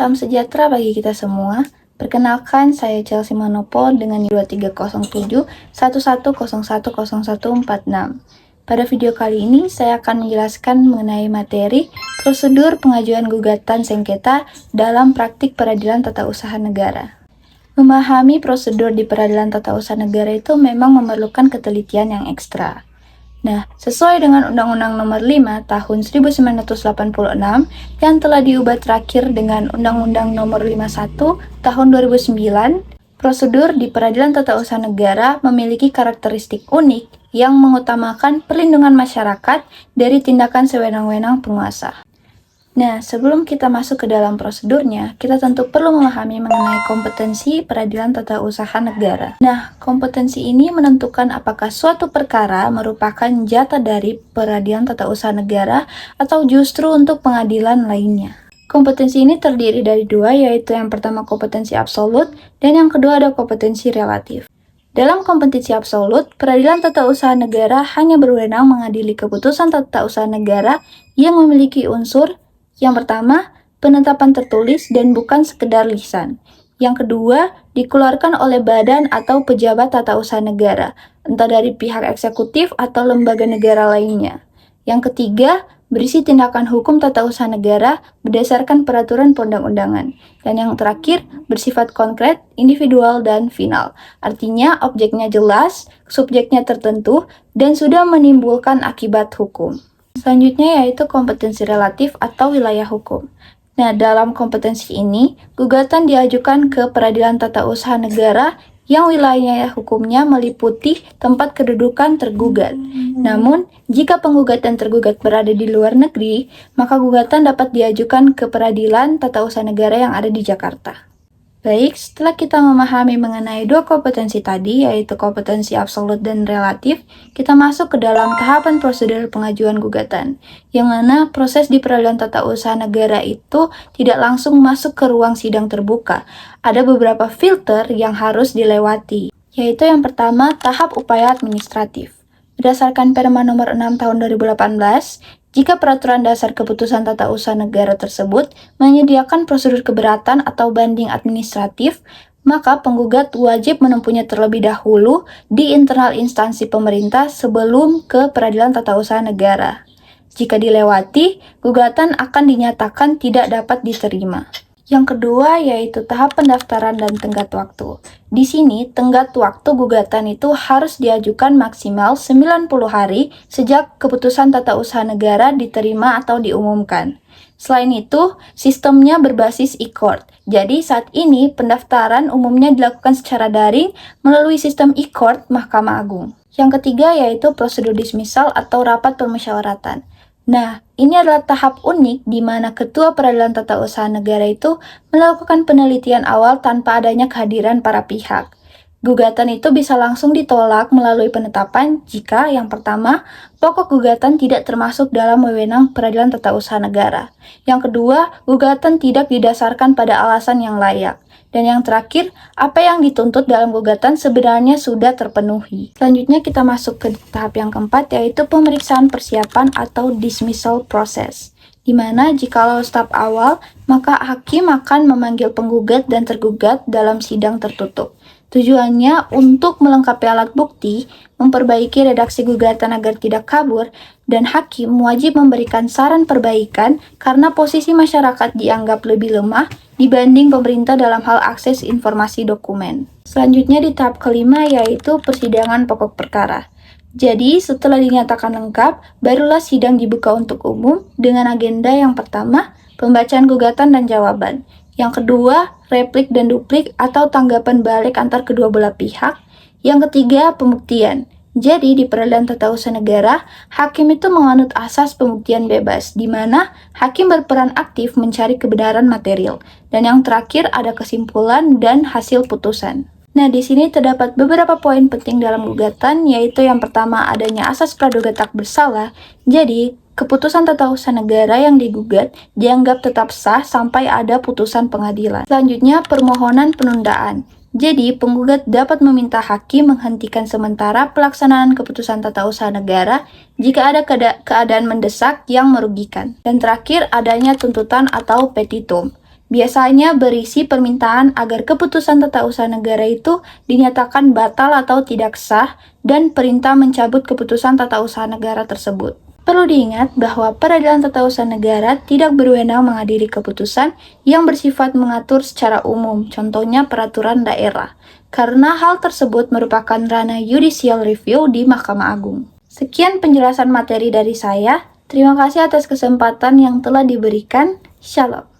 Salam sejahtera bagi kita semua. Perkenalkan, saya Chelsea Manopo dengan 2307 1101010146. Pada video kali ini, saya akan menjelaskan mengenai materi prosedur pengajuan gugatan sengketa dalam praktik peradilan tata usaha negara. Memahami prosedur di peradilan tata usaha negara itu memang memerlukan ketelitian yang ekstra. Nah, sesuai dengan Undang-Undang Nomor 5 Tahun 1986 yang telah diubah terakhir dengan Undang-Undang Nomor 51 Tahun 2009, prosedur di peradilan tata usaha negara memiliki karakteristik unik yang mengutamakan perlindungan masyarakat dari tindakan sewenang-wenang penguasa. Nah, sebelum kita masuk ke dalam prosedurnya, kita tentu perlu memahami mengenai kompetensi peradilan tata usaha negara. Nah, kompetensi ini menentukan apakah suatu perkara merupakan jatah dari peradilan tata usaha negara atau justru untuk pengadilan lainnya. Kompetensi ini terdiri dari dua, yaitu yang pertama kompetensi absolut dan yang kedua ada kompetensi relatif. Dalam kompetensi absolut, peradilan tata usaha negara hanya berwenang mengadili keputusan tata usaha negara yang memiliki unsur yang pertama, penetapan tertulis dan bukan sekedar lisan. Yang kedua, dikeluarkan oleh badan atau pejabat tata usaha negara, entah dari pihak eksekutif atau lembaga negara lainnya. Yang ketiga, berisi tindakan hukum tata usaha negara berdasarkan peraturan perundang-undangan. Dan yang terakhir, bersifat konkret, individual, dan final. Artinya, objeknya jelas, subjeknya tertentu, dan sudah menimbulkan akibat hukum. Selanjutnya yaitu kompetensi relatif atau wilayah hukum. Nah, dalam kompetensi ini, gugatan diajukan ke peradilan tata usaha negara yang wilayah hukumnya meliputi tempat kedudukan tergugat. Namun, jika penggugat dan tergugat berada di luar negeri, maka gugatan dapat diajukan ke peradilan tata usaha negara yang ada di Jakarta. Baik, setelah kita memahami mengenai dua kompetensi tadi, yaitu kompetensi absolut dan relatif, kita masuk ke dalam tahapan prosedur pengajuan gugatan, yang mana proses di peradilan tata usaha negara itu tidak langsung masuk ke ruang sidang terbuka. Ada beberapa filter yang harus dilewati, yaitu yang pertama, tahap upaya administratif. Berdasarkan Perma Nomor 6 Tahun 2018, jika peraturan dasar keputusan tata usaha negara tersebut menyediakan prosedur keberatan atau banding administratif, maka penggugat wajib menempuhnya terlebih dahulu di internal instansi pemerintah sebelum ke peradilan tata usaha negara. Jika dilewati, gugatan akan dinyatakan tidak dapat diterima. Yang kedua yaitu tahap pendaftaran dan tenggat waktu. Di sini, tenggat waktu gugatan itu harus diajukan maksimal 90 hari sejak keputusan tata usaha negara diterima atau diumumkan. Selain itu, sistemnya berbasis e-court. Jadi, saat ini pendaftaran umumnya dilakukan secara daring melalui sistem e-court Mahkamah Agung. Yang ketiga yaitu prosedur dismissal atau rapat permusyawaratan. Nah, ini adalah tahap unik di mana Ketua Peradilan Tata Usaha Negara itu melakukan penelitian awal tanpa adanya kehadiran para pihak. Gugatan itu bisa langsung ditolak melalui penetapan jika yang pertama, pokok gugatan tidak termasuk dalam wewenang Peradilan Tata Usaha Negara. Yang kedua, gugatan tidak didasarkan pada alasan yang layak. Dan yang terakhir, apa yang dituntut dalam gugatan sebenarnya sudah terpenuhi. Selanjutnya kita masuk ke tahap yang keempat, yaitu pemeriksaan persiapan atau dismissal process. Di mana jikalau tahap awal, maka hakim akan memanggil penggugat dan tergugat dalam sidang tertutup. Tujuannya untuk melengkapi alat bukti, memperbaiki redaksi gugatan agar tidak kabur, dan hakim wajib memberikan saran perbaikan karena posisi masyarakat dianggap lebih lemah dibanding pemerintah dalam hal akses informasi dokumen. Selanjutnya di tahap kelima yaitu persidangan pokok perkara. Jadi setelah dinyatakan lengkap, barulah sidang dibuka untuk umum dengan agenda yang pertama, pembacaan gugatan dan jawaban. Yang kedua, replik dan duplik atau tanggapan balik antar kedua belah pihak. Yang ketiga, pembuktian. Jadi, di peradilan tata usaha negara, hakim itu menganut asas pembuktian bebas, di mana hakim berperan aktif mencari kebenaran material. Dan yang terakhir ada kesimpulan dan hasil putusan. Nah, di sini terdapat beberapa poin penting dalam gugatan, yaitu yang pertama adanya asas praduga tak bersalah. Jadi, keputusan tata usaha negara yang digugat dianggap tetap sah sampai ada putusan pengadilan. Selanjutnya, permohonan penundaan. Jadi, penggugat dapat meminta hakim menghentikan sementara pelaksanaan keputusan tata usaha negara jika ada keadaan mendesak yang merugikan. Dan terakhir, adanya tuntutan atau petitum. biasanya berisi permintaan agar keputusan tata usaha negara itu dinyatakan batal atau tidak sah dan perintah mencabut keputusan tata usaha negara tersebut. Perlu diingat bahwa peradilan tata usaha negara tidak berwenang mengadili keputusan yang bersifat mengatur secara umum, contohnya peraturan daerah, karena hal tersebut merupakan ranah judicial review di Mahkamah Agung. Sekian penjelasan materi dari saya. Terima kasih atas kesempatan yang telah diberikan. Shalom.